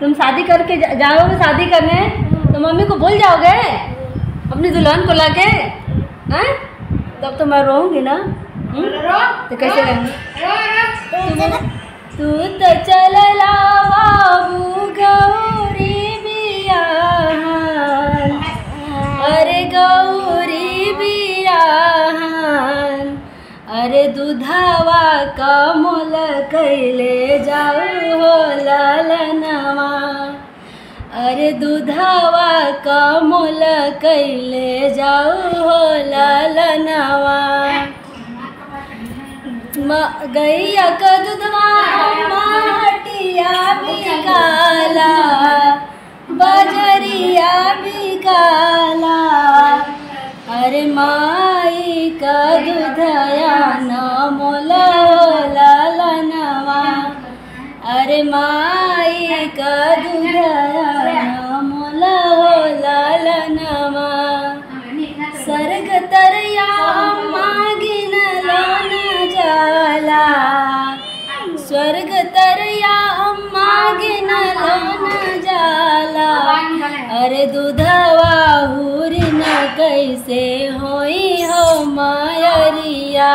तुम शादी करके जाओगे शादी करने तो मम्मी को भूल जाओगे अपनी दुल्हन को लाके? हैं? तब तो मैं रोऊंगी ना। तो कैसे रहेंगे? तू तो चलला बाबू गौरी बियाहन, अरे गौरी बियाहन, अरे दूधवा का मोल कैले जाऊ हो ललनवा, अरे दूधवा का मोल कैले जाऊ हो ललनवा। गैया का दूधवा माटिया बिकाला, बजरिया बिकाला, अरे माई का दूधया न मोल ललनवा, अरे माई का दूधया न मोल ललनवा। सर्ग तरया मागिन लोन जाला, स्वर्ग तरया मागिन लोन जाला, अरे दूधवा हुरी न कैसे होई हो मायरिया।